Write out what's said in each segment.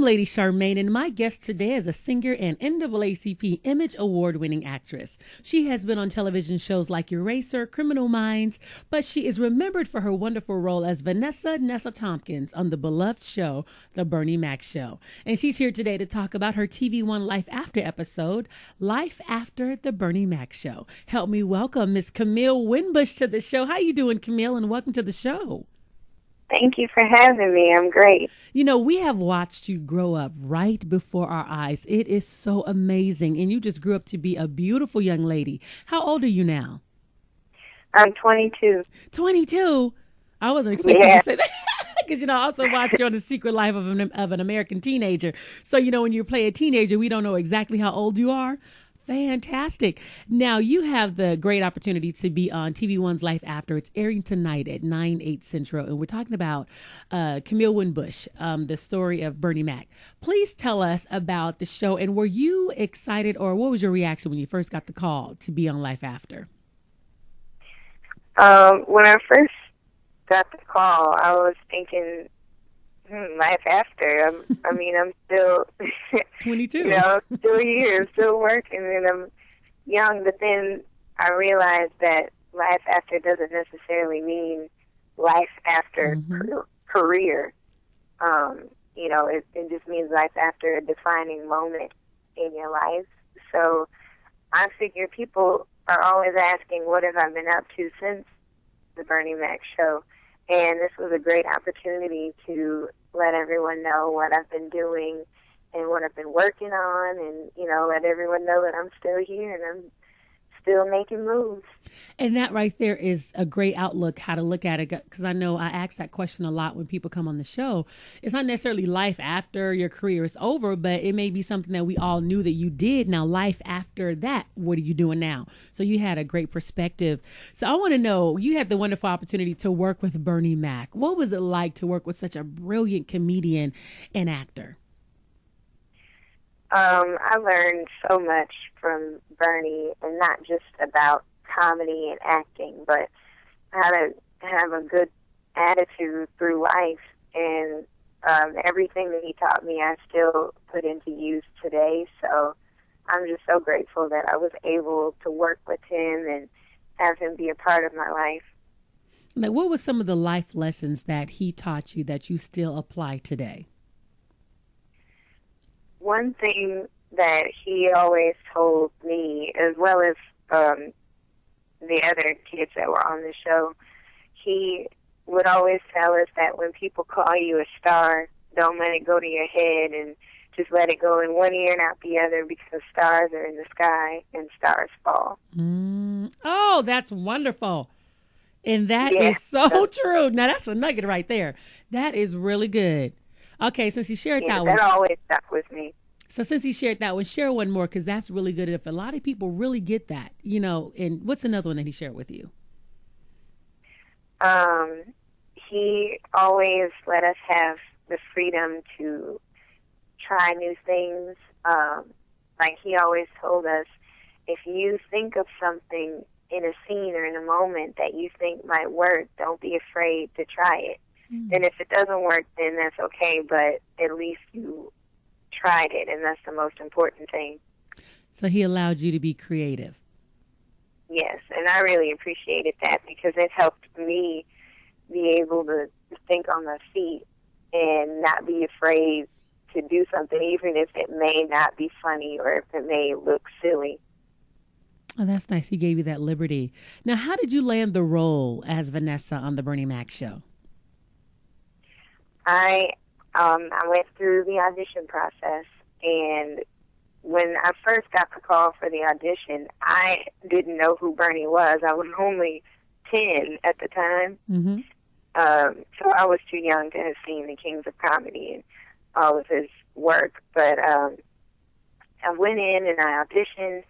Lady Charmaine, and my guest today is a singer and NAACP Image Award-winning actress. She has been on television shows like Eraser, Criminal Minds, but she is remembered for her wonderful role as Vanessa Nessa Tompkins on the beloved show, The Bernie Mac Show. And she's here today to talk about her TVOne Life After episode, Life After the Bernie Mac Show. Help me welcome Miss Camille Winbush to the show. How you doing, Camille, and welcome to the show. Thank you for having me. I'm great. You know, we have watched you grow up right before our eyes. It is so amazing. And you just grew up to be a beautiful young lady. How old are you now? I'm 22. 22? I wasn't expecting you to say that. Because, I also watched you on The Secret Life of an American Teenager. So, when you play a teenager, we don't know exactly how old you are. Fantastic. Now, you have the great opportunity to be on TVOne's Life After. It's airing tonight at 9/8 Central, and we're talking about Camille Winbush, the story of Bernie Mac. Please tell us about the show, and were you excited, or what was your reaction when you first got the call to be on Life After? When I first got the call, I was thinking, life after. I'm still 22. Still here, still working, and I'm young. But then I realized that life after doesn't necessarily mean life after career. It just means life after a defining moment in your life. So I figure people are always asking, what have I been up to since the Bernie Mac show? And this was a great opportunity to let everyone know what I've been doing and what I've been working on, and, let everyone know that I'm still here and I'm still making moves. And that right there is a great outlook, how to look at it, because I know I ask that question a lot when people come on the show. It's not necessarily life after your career is over, but it may be something that we all knew that you did. Now, life after that, what are you doing now? So you had a great perspective. So I want to know, you had the wonderful opportunity to work with Bernie Mac. What was it like to work with such a brilliant comedian and actor? I learned so much from Bernie, and not just about comedy and acting, but how to have a good attitude through life. And everything that he taught me, I still put into use today. So I'm just so grateful that I was able to work with him and have him be a part of my life. Like, what were some of the life lessons that he taught you that you still apply today? One thing that he always told me, as well as the other kids that were on the show, he would always tell us that when people call you a star, don't let it go to your head, and just let it go in one ear and out the other, because stars are in the sky and stars fall. Oh, that's wonderful. And that is so true. Now, that's a nugget right there. That is really good. Okay, since he shared that one. That always stuck with me. So since he shared that one, share one more, because that's really good. If a lot of people really get that, and what's another one that he shared with you? He always let us have the freedom to try new things. Like he always told us, if you think of something in a scene or in a moment that you think might work, don't be afraid to try it. And if it doesn't work, then that's okay, but at least you tried it, and that's the most important thing. So he allowed you to be creative. Yes, and I really appreciated that, because it helped me be able to think on my feet and not be afraid to do something, even if it may not be funny or if it may look silly. Oh, that's nice. He gave you that liberty. Now, how did you land the role as Vanessa on the Bernie Mac show? I went through the audition process, and when I first got the call for the audition, I didn't know who Bernie was. I was only 10 at the time, so I was too young to have seen the Kings of Comedy and all of his work. But I went in and I auditioned,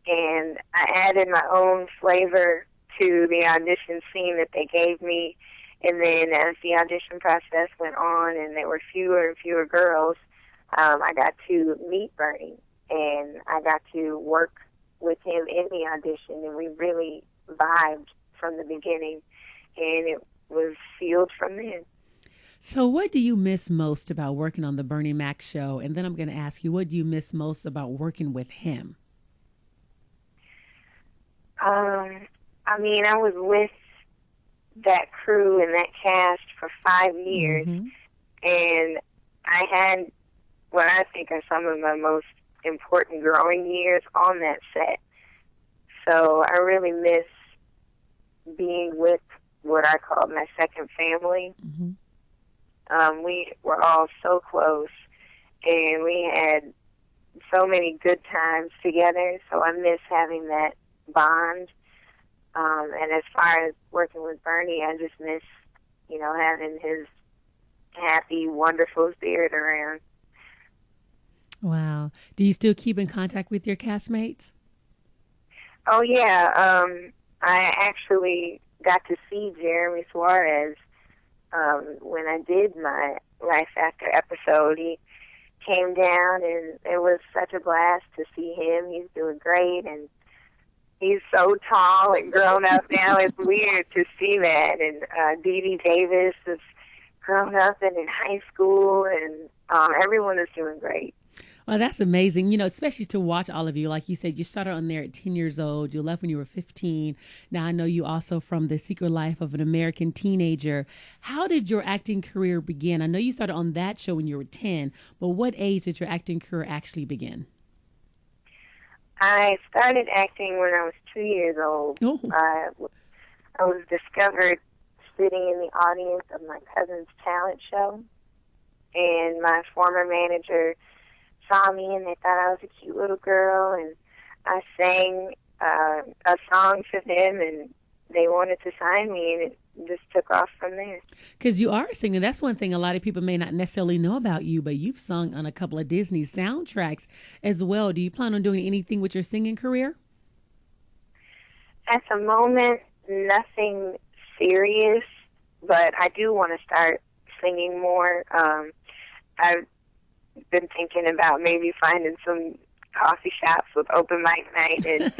and I added my own flavor to the audition scene that they gave me. And then as the audition process went on and there were fewer and fewer girls, I got to meet Bernie, and I got to work with him in the audition, and we really vibed from the beginning, and it was sealed from then. So what do you miss most about working on the Bernie Mac show? And then I'm going to ask you, what do you miss most about working with him? I was with that crew and that cast for 5 years, and I had what I think are some of my most important growing years on that set. So I really miss being with what I call my second family. We were all so close, and we had so many good times together, so I miss having that bond. And as far as working with Bernie, I just miss, having his happy, wonderful spirit around. Wow. Do you still keep in contact with your castmates? Oh, yeah. I actually got to see Jeremy Suarez when I did my Life After episode. He came down, and it was such a blast to see him. He's doing great, and he's so tall and grown up now. It's weird to see that. And Dee Dee Davis is grown up and in high school, and everyone is doing great. Well, that's amazing, especially to watch all of you. Like you said, you started on there at 10 years old. You left when you were 15. Now, I know you also from The Secret Life of an American Teenager. How did your acting career begin? I know you started on that show when you were 10, but what age did your acting career actually begin? I started acting when I was 2 years old. Oh. I was discovered sitting in the audience of my cousin's talent show, and my former manager saw me, and they thought I was a cute little girl, and I sang a song for them, and they wanted to sign me, and it just took off from there. Because you are a singer. That's one thing a lot of people may not necessarily know about you, but you've sung on a couple of Disney soundtracks as well. Do you plan on doing anything with your singing career? At the moment, nothing serious, but I do want to start singing more. I've been thinking about maybe finding some coffee shops with open mic night and,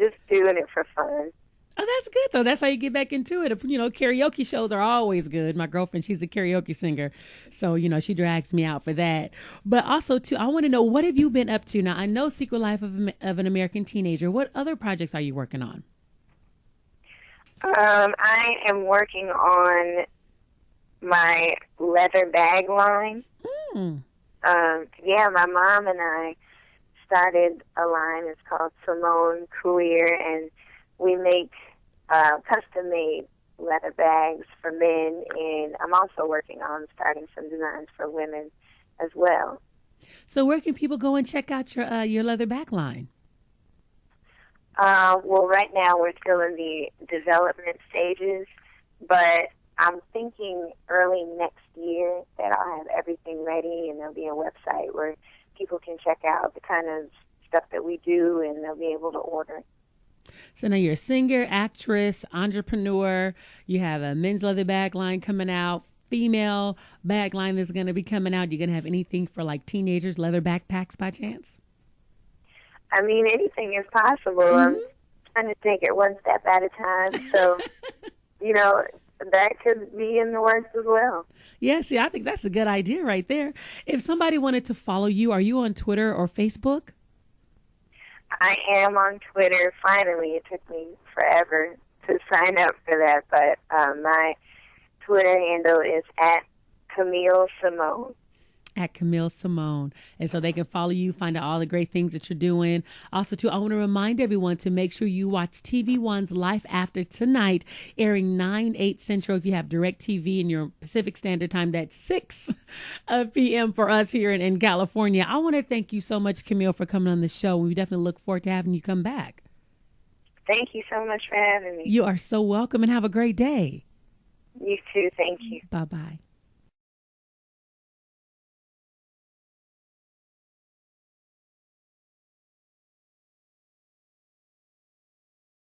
just doing it for fun. Oh, that's good, though. That's how you get back into it. Karaoke shows are always good. My girlfriend, she's a karaoke singer. So, she drags me out for that. But also, too, I want to know, what have you been up to? Now, I know Secret Life of an American Teenager. What other projects are you working on? I am working on my leather bag line. My mom and I started a line. It's called Simone Queer, and we make custom-made leather bags for men, and I'm also working on starting some designs for women as well. So where can people go and check out your leather bag line? Well, right now we're still in the development stages, but I'm thinking early next year that I'll have everything ready, and there'll be a website where people can check out the kind of stuff that we do, and they'll be able to order. So now you're a singer, actress, entrepreneur. You have a men's leather bag line coming out, female bag line that's going to be coming out. You're going to have anything for like teenagers, leather backpacks by chance? Anything is possible. I'm trying to take it one step at a time. So, that could be in the works as well. Yeah, see, I think that's a good idea right there. If somebody wanted to follow you, are you on Twitter or Facebook? I am on Twitter. Finally, it took me forever to sign up for that, but my Twitter handle is at Camille Simone. At Camille Simone. And so they can follow you, find out all the great things that you're doing. Also, too, I want to remind everyone to make sure you watch TVOne's Life After tonight, airing 9/8 Central. If you have DirecTV in your Pacific Standard Time, that's 6 p.m. for us here in California. I want to thank you so much, Camille, for coming on the show. We definitely look forward to having you come back. Thank you so much for having me. You are so welcome, and have a great day. You too. Thank you. Bye-bye.